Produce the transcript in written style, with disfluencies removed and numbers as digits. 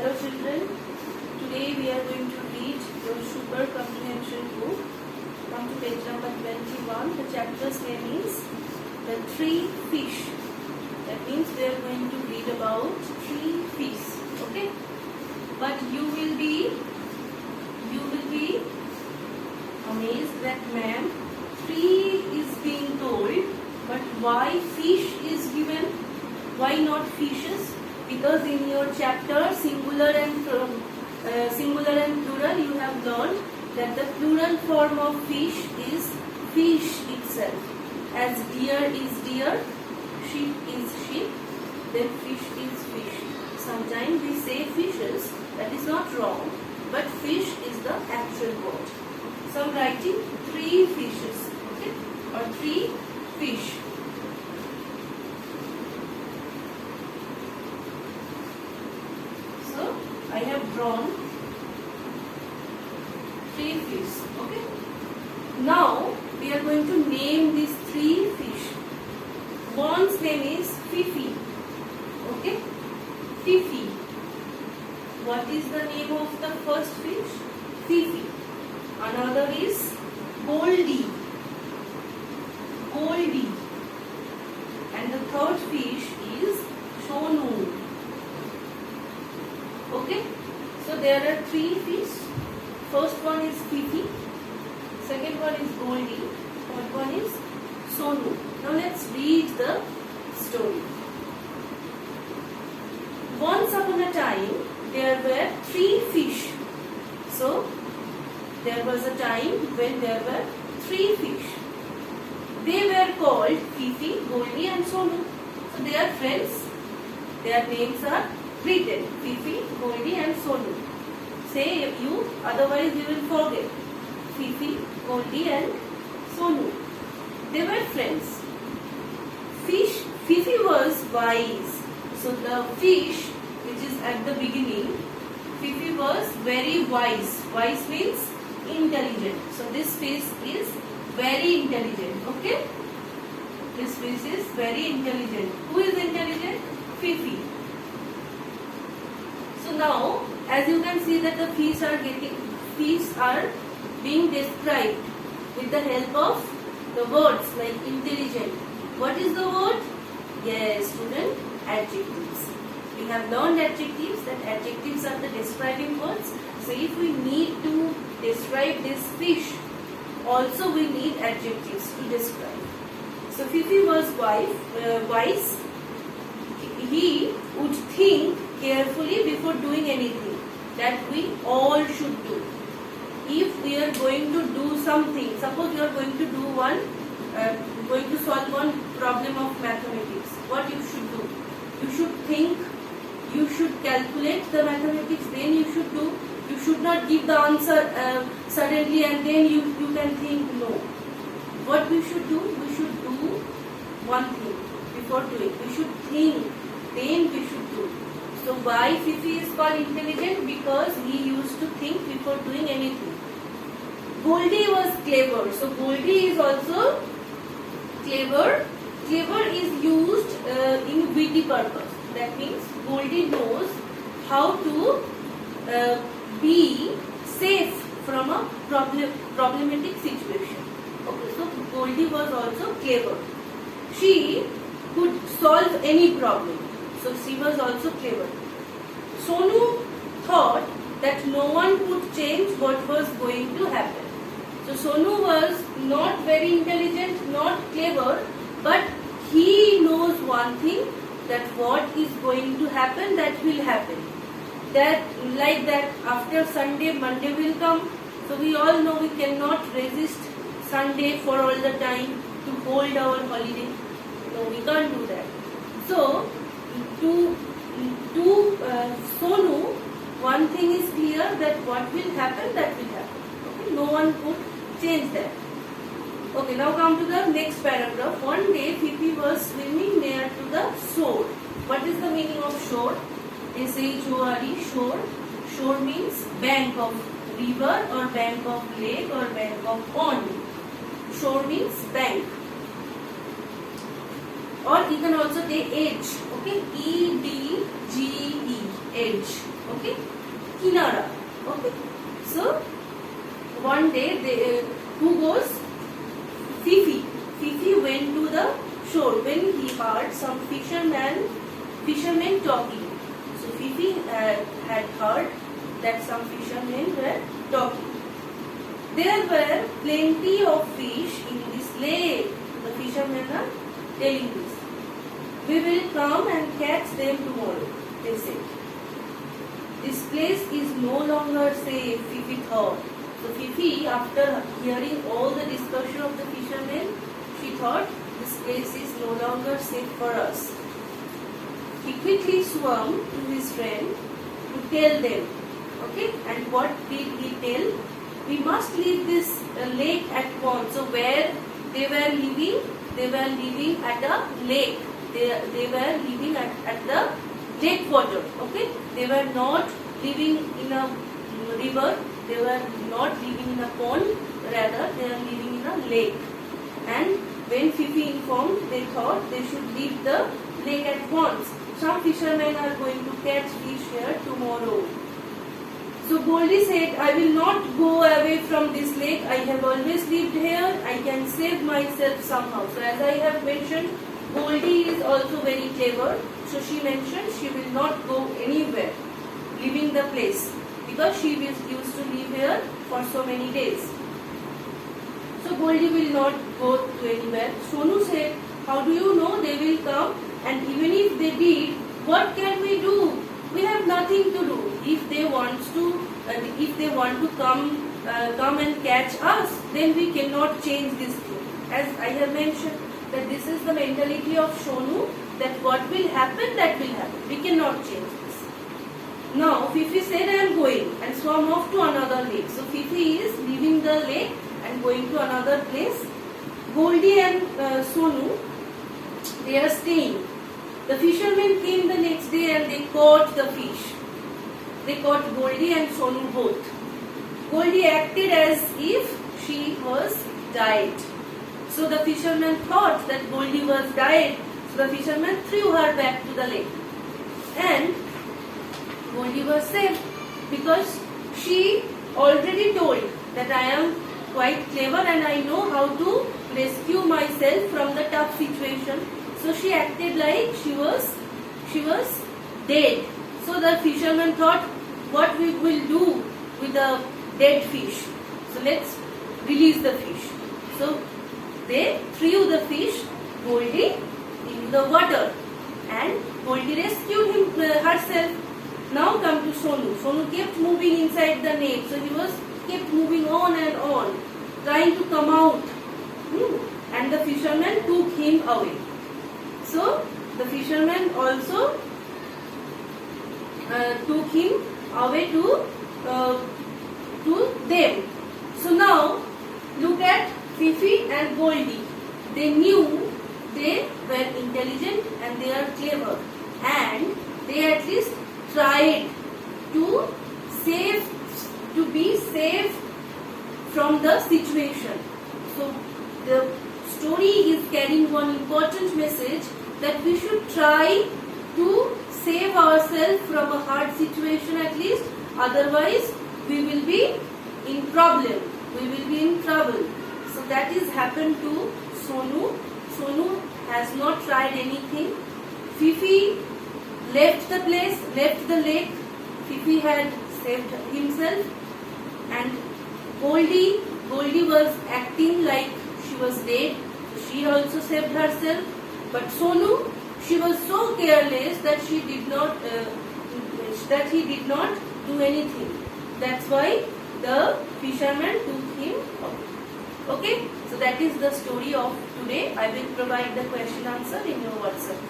Hello children, today we are going to read your super comprehension book. Come to page number 21. The chapter's name is The Three Fish. That means we are going to read about three fish. Okay? But you will be amazed that ma'am, three is being told, but why fish is given? Why not fishes? Because in your chapter singular and plural you have learned that the plural form of fish is fish itself. As deer is deer, sheep is sheep, then fish is fish. Sometimes we say fishes, that is not wrong, but fish is the actual word. So I am writing three fishes, okay, or three fish. I have drawn three fish. Okay. Now we are going to name these three fish. One's name is Fifi. Okay. Fifi. What is the name of the first fish? Fifi. Another is Goldie. Goldie. And the third fish is Sonu. Okay, so there are three fish. First one is Fifi, second one is Goldie, third one is Sonu. Now let's read the story. Once upon a time, there were three fish. So there was a time when there were three fish. They were called Fifi, Goldie and Sonu. So they are friends. Their names are written, Fifi, Goldie and Sonu. Say you, otherwise you will forget. Fifi, Goldie and Sonu. They were friends. Fifi was wise. So the fish which is at the beginning, Fifi was very wise. Wise means intelligent. So this fish is very intelligent. Okay? This fish is very intelligent. Who is intelligent? Fifi. So now, as you can see that the fish are being described with the help of the words like intelligent. What is the word? Yes, student, adjectives. We have learned adjectives, that adjectives are the describing words. So if we need to describe this fish, also we need adjectives to describe. So Fifi was wise. He would think carefully before doing anything, that we all should do. If we are going to do something, suppose you are going to solve one problem of mathematics, what you should do? You should think, you should calculate the mathematics, then you should do. You should not give the answer suddenly and then you can think, no. What we should do? We should do one thing before doing. We should think, then we should do. So why Fifi is called intelligent? Because he used to think before doing anything. Goldie was clever. So Goldie is also clever. Clever is used in witty purpose. That means Goldie knows how to be safe from a problematic situation. Okay, so Goldie was also clever. She could solve any problem. So she was also clever. Sonu thought that no one could change what was going to happen. So Sonu was not very intelligent, not clever, but he knows one thing, that what is going to happen, that will happen. That like that after Sunday, Monday will come. So we all know we cannot resist Sunday for all the time to hold our holiday. No, we can't do that. So to Sonu, one thing is clear, that what will happen, that will happen. Okay? No one could change that. Okay, now come to the next paragraph. One day Fifi was swimming near to the shore. What is the meaning of shore? S-H-O-R-E, shore. Shore means bank of river or bank of lake or bank of pond. Shore means bank. Or you can also take edge. Okay, E-D-G-E, edge. Okay, kinara. Okay, so one day who goes? Fifi. Fifi went to the shore when he heard some fishermen talking. So Fifi had heard that some fishermen were talking. There were plenty of fish in this lake. The fishermen are telling this. We will come and catch them tomorrow, they said. This place is no longer safe, Fifi thought. So Fifi, after hearing all the discussion of the fishermen, she thought this place is no longer safe for us. He quickly swam to his friend to tell them. Okay, and what did he tell? We must leave this lake at once. So where they were living at a lake. They were living at the lake water. Okay, they were not living in a river. They were not living in a pond. Rather, they are living in a lake. And when Fifi informed, they thought they should leave the lake at once. Some fishermen are going to catch fish here tomorrow. So Goldie said, I will not go away from this lake. I have always lived here. I can save myself somehow. So as I have mentioned, Goldie is also very clever. So she mentioned she will not go anywhere, leaving the place, because she used to live here for so many days. So Goldie will not go to anywhere. Sonu said, how do you know they will come? And even if they did, what can we do? We have nothing to do. If they want to come and catch us, then we cannot change this thing. As I have mentioned, that this is the mentality of Sonu, that what will happen, that will happen. We cannot change this. Now Fifi said, I am going, and swam off to another lake. So Fifi is leaving the lake and going to another place. Goldie and Sonu, they are staying. The fishermen came the next day and they caught the fish. They caught Goldie and Sonu both. Goldie acted as if she was dead. So the fishermen thought that Goldie was dead. So the fishermen threw her back to the lake. And Goldie was saved because she already told that I am quite clever and I know how to rescue myself from the tough situation. So she acted like she was dead. So the fisherman thought, what we will do with the dead fish? So let's release the fish. So they threw the fish, Goldie, into the water, and Goldie rescued herself. Now come to Sonu. Sonu kept moving inside the net. So he kept moving on and on, trying to come out. And the fisherman took him away. So the fisherman also took him away to them. So now look at Fifi and Goldie. They knew they were intelligent and they are clever, and they at least tried to be safe from the situation. So the story is carrying one important message, that we should try to save ourselves from a hard situation at least. Otherwise, we will be in problem. We will be in trouble. So that is happened to Sonu. Sonu has not tried anything. Fifi left the place, left the lake. Fifi had saved himself, and Goldie was acting like she was dead. She also saved herself. But Sonu, she was so careless that he did not do anything. That's why the fisherman took him away. Okay, so that is the story of today. I will provide the question answer in your WhatsApp.